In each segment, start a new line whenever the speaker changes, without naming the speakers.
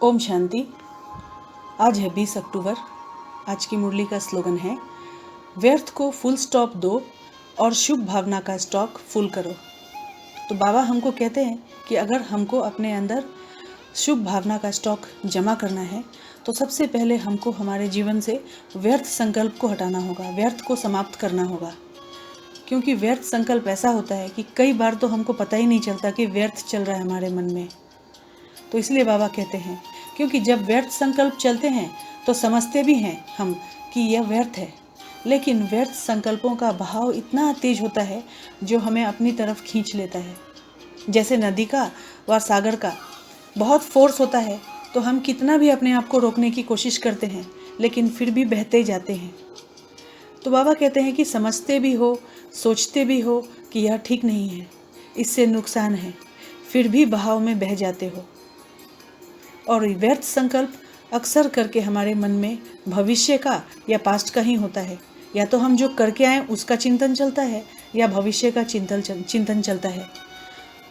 ओम शांति। आज है 20 अक्टूबर। आज की मुरली का स्लोगन है, व्यर्थ को फुल स्टॉप दो और शुभ भावना का स्टॉक फुल करो। तो बाबा हमको कहते हैं कि अगर हमको अपने अंदर शुभ भावना का स्टॉक जमा करना है तो सबसे पहले हमको हमारे जीवन से व्यर्थ संकल्प को हटाना होगा, व्यर्थ को समाप्त करना होगा। क्योंकि व्यर्थ संकल्प ऐसा होता है कि कई बार तो हमको पता ही नहीं चलता कि व्यर्थ चल रहा है हमारे मन में। तो इसलिए बाबा कहते हैं, क्योंकि जब व्यर्थ संकल्प चलते हैं तो समझते भी हैं हम कि यह व्यर्थ है, लेकिन व्यर्थ संकल्पों का बहाव इतना तेज होता है जो हमें अपनी तरफ खींच लेता है। जैसे नदी का व सागर का बहुत फोर्स होता है तो हम कितना भी अपने आप को रोकने की कोशिश करते हैं लेकिन फिर भी बहते जाते हैं। तो बाबा कहते हैं कि समझते भी हो, सोचते भी हो कि यह ठीक नहीं है, इससे नुकसान है, फिर भी बहाव में बह जाते हो। और व्यर्थ संकल्प अक्सर करके हमारे मन में भविष्य का या पास्ट का ही होता है। या तो हम जो करके आए उसका चिंतन चलता है या भविष्य का चिंतन चलता है।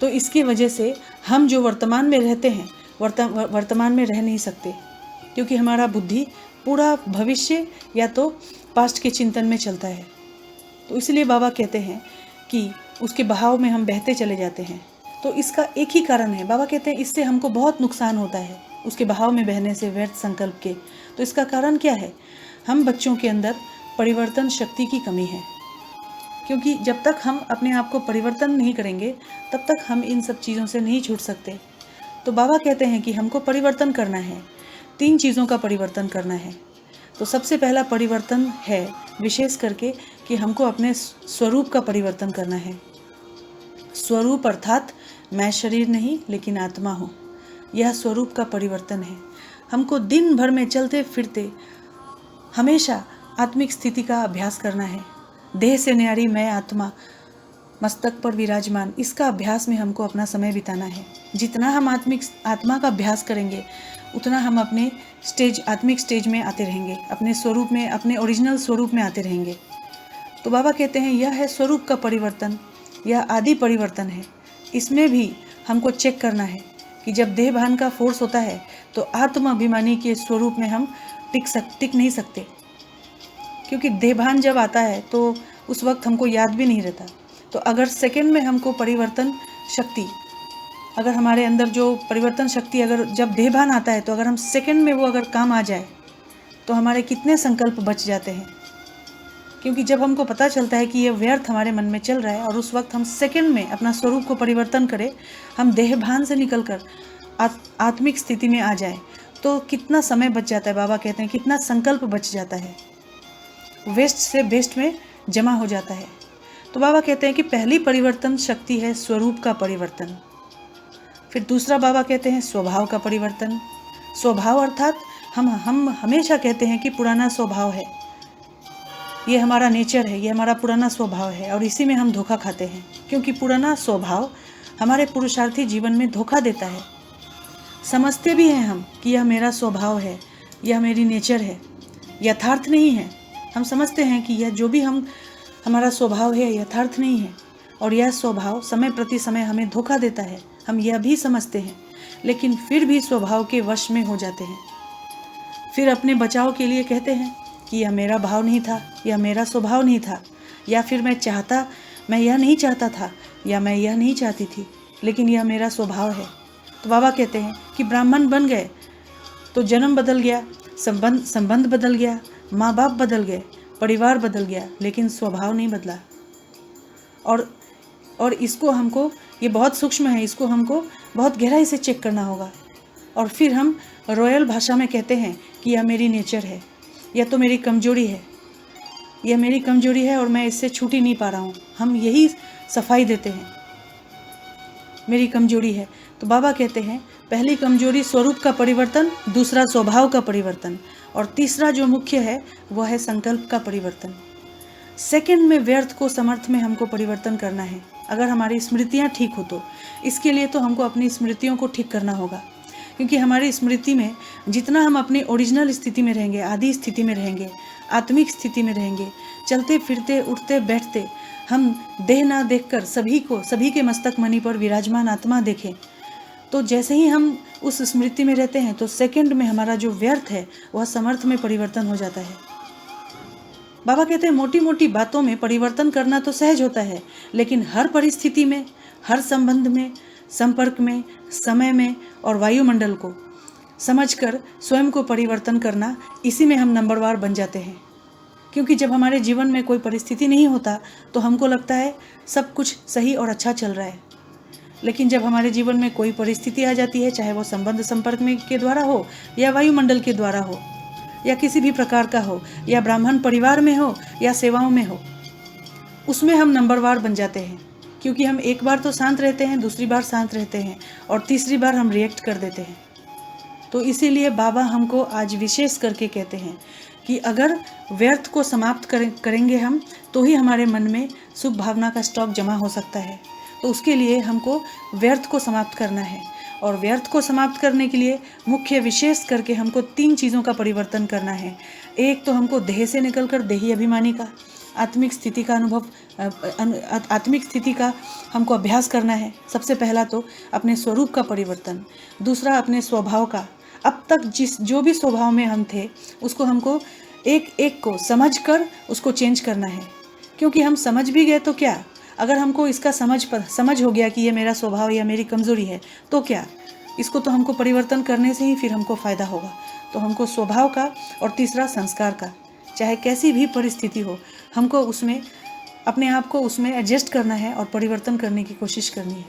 तो इसकी वजह से हम जो वर्तमान में रहते हैं वर्तमान में रह नहीं सकते, क्योंकि हमारा बुद्धि पूरा भविष्य या तो पास्ट के चिंतन में चलता है। तो इसलिए बाबा कहते हैं कि उसके बहाव में हम बहते चले जाते हैं। तो इसका एक ही कारण है, बाबा कहते हैं इससे हमको बहुत नुकसान होता है उसके बहाव में बहने से, व्यर्थ संकल्प के। तो इसका कारण क्या है? हम बच्चों के अंदर परिवर्तन शक्ति की कमी है, क्योंकि जब तक हम अपने आप को परिवर्तन नहीं करेंगे तब तक हम इन सब चीज़ों से नहीं छूट सकते। तो बाबा कहते हैं कि हमको परिवर्तन करना है, 3 चीज़ों का परिवर्तन करना है। तो सबसे पहला परिवर्तन है विशेष करके कि हमको अपने स्वरूप का परिवर्तन करना है। स्वरूप अर्थात मैं शरीर नहीं लेकिन आत्मा हूँ, यह स्वरूप का परिवर्तन है। हमको दिन भर में चलते फिरते हमेशा आत्मिक स्थिति का अभ्यास करना है। देह से न्यारी मैं आत्मा मस्तक पर विराजमान, इसका अभ्यास में हमको अपना समय बिताना है। जितना हम आत्मा का अभ्यास करेंगे उतना हम अपने आत्मिक स्टेज में आते रहेंगे, अपने स्वरूप में, अपने ओरिजिनल स्वरूप में आते रहेंगे। तो बाबा कहते हैं यह है स्वरूप का परिवर्तन, यह आदि परिवर्तन है। इसमें भी हमको चेक करना है कि जब देह भान का फोर्स होता है तो आत्म अभिमानी के स्वरूप में हम टिक नहीं सकते, क्योंकि देह भान जब आता है तो उस वक्त हमको याद भी नहीं रहता। तो अगर सेकंड में हमको परिवर्तन शक्ति, अगर हमारे अंदर जो परिवर्तन शक्ति अगर जब देह भान आता है तो अगर हम सेकंड में वो अगर काम आ जाए तो हमारे कितने संकल्प बच जाते हैं। क्योंकि जब हमको पता चलता है कि ये व्यर्थ हमारे मन में चल रहा है और उस वक्त हम सेकंड में अपना स्वरूप को परिवर्तन करें, हम देह भान से निकलकर आत्मिक स्थिति में आ जाए, तो कितना समय बच जाता है। बाबा कहते हैं कितना संकल्प बच जाता है, वेस्ट से बेस्ट में जमा हो जाता है। तो बाबा कहते हैं कि पहली परिवर्तन शक्ति है स्वरूप का परिवर्तन। फिर दूसरा बाबा कहते हैं स्वभाव का परिवर्तन। स्वभाव अर्थात हम हमेशा कहते हैं कि पुराना स्वभाव है, ये हमारा नेचर है, ये हमारा पुराना स्वभाव है, और इसी में हम धोखा खाते हैं, क्योंकि पुराना स्वभाव हमारे पुरुषार्थी जीवन में धोखा देता है। समझते भी हैं हम कि यह मेरा स्वभाव है, यह मेरी नेचर है, यथार्थ नहीं है। हम समझते हैं कि यह जो भी हमारा स्वभाव है यथार्थ नहीं है, और यह स्वभाव समय प्रति समय हमें धोखा देता है। हम यह भी समझते हैं, लेकिन फिर भी स्वभाव के वश में हो जाते हैं। फिर अपने बचाव के लिए कहते हैं कि यह मेरा भाव नहीं था, यह मेरा स्वभाव नहीं था, या फिर मैं यह नहीं चाहता था, या मैं यह नहीं चाहती थी, लेकिन यह मेरा स्वभाव है। तो बाबा कहते हैं कि ब्राह्मण बन गए तो जन्म बदल गया, संबंध बदल गया, माँ बाप बदल गए, परिवार बदल गया, लेकिन स्वभाव नहीं बदला। और इसको हमको, ये बहुत सूक्ष्म है, इसको हमको बहुत गहराई से चेक करना होगा। और फिर हम रॉयल भाषा में कहते हैं कि यह मेरी नेचर है, यह तो मेरी कमजोरी है, यह मेरी कमजोरी है और मैं इससे छूट ही नहीं पा रहा हूँ। हम यही सफाई देते हैं, मेरी कमजोरी है। तो बाबा कहते हैं पहली कमजोरी स्वरूप का परिवर्तन, दूसरा स्वभाव का परिवर्तन, और तीसरा जो मुख्य है वह है संकल्प का परिवर्तन। सेकंड में व्यर्थ को समर्थ में हमको परिवर्तन करना है। अगर हमारी स्मृतियाँ ठीक हो तो इसके लिए तो हमको अपनी स्मृतियों को ठीक करना होगा, क्योंकि हमारी स्मृति में जितना हम अपनी ओरिजिनल स्थिति में रहेंगे, आदि स्थिति में रहेंगे, आत्मिक स्थिति में रहेंगे, चलते फिरते उठते बैठते हम देह ना देखकर सभी के मस्तक मणि पर विराजमान आत्मा देखें, तो जैसे ही हम उस स्मृति में रहते हैं तो सेकंड में हमारा जो व्यर्थ है वह समर्थ में परिवर्तन हो जाता है। बाबा कहते हैं मोटी मोटी बातों में परिवर्तन करना तो सहज होता है, लेकिन हर परिस्थिति में, हर संबंध में, संपर्क में, समय में और वायुमंडल को समझकर स्वयं को परिवर्तन करना, इसी में हम नंबरवार बन जाते हैं। क्योंकि जब हमारे जीवन में कोई परिस्थिति नहीं होता तो हमको लगता है सब कुछ सही और अच्छा चल रहा है, लेकिन जब हमारे जीवन में कोई परिस्थिति आ जाती है, चाहे वो संबंध संपर्क में के द्वारा हो या वायुमंडल के द्वारा हो या किसी भी प्रकार का हो या ब्राह्मण परिवार में हो या सेवाओं में हो, उसमें हम नंबरवार बन जाते हैं। क्योंकि हम एक बार तो शांत रहते हैं, दूसरी बार शांत रहते हैं और तीसरी बार हम रिएक्ट कर देते हैं। तो इसीलिए बाबा हमको आज विशेष करके कहते हैं कि अगर व्यर्थ को समाप्त करेंगे हम, तो ही हमारे मन में शुभ भावना का स्टॉक जमा हो सकता है। तो उसके लिए हमको व्यर्थ को समाप्त करना है, और व्यर्थ को समाप्त करने के लिए मुख्य विशेष करके हमको 3 चीज़ों का परिवर्तन करना है। एक तो हमको देह से निकलकर देही अभिमानी का आत्मिक स्थिति का आत्मिक स्थिति का हमको अभ्यास करना है। सबसे पहला तो अपने स्वरूप का परिवर्तन, दूसरा अपने स्वभाव का, अब तक जो भी स्वभाव में हम थे उसको हमको एक एक को समझकर उसको चेंज करना है। क्योंकि हम समझ भी गए तो क्या, अगर हमको इसका समझ हो गया कि ये मेरा स्वभाव या मेरी कमज़ोरी है तो क्या, इसको तो हमको परिवर्तन करने से ही फिर हमको फ़ायदा होगा। तो हमको स्वभाव का और तीसरा संस्कार का, चाहे कैसी भी परिस्थिति हो, हमको उसमें अपने आप को उसमें एडजस्ट करना है और परिवर्तन करने की कोशिश करनी है।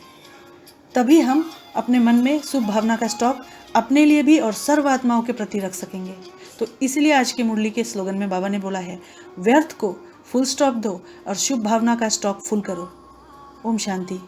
तभी हम अपने मन में शुभ भावना का स्टॉक अपने लिए भी और सर्व आत्माओं के प्रति रख सकेंगे। तो इसलिए आज की मुरली के स्लोगन में बाबा ने बोला है, व्यर्थ को फुल स्टॉप दो और शुभ भावना का स्टॉक फुल करो। ओम शांति।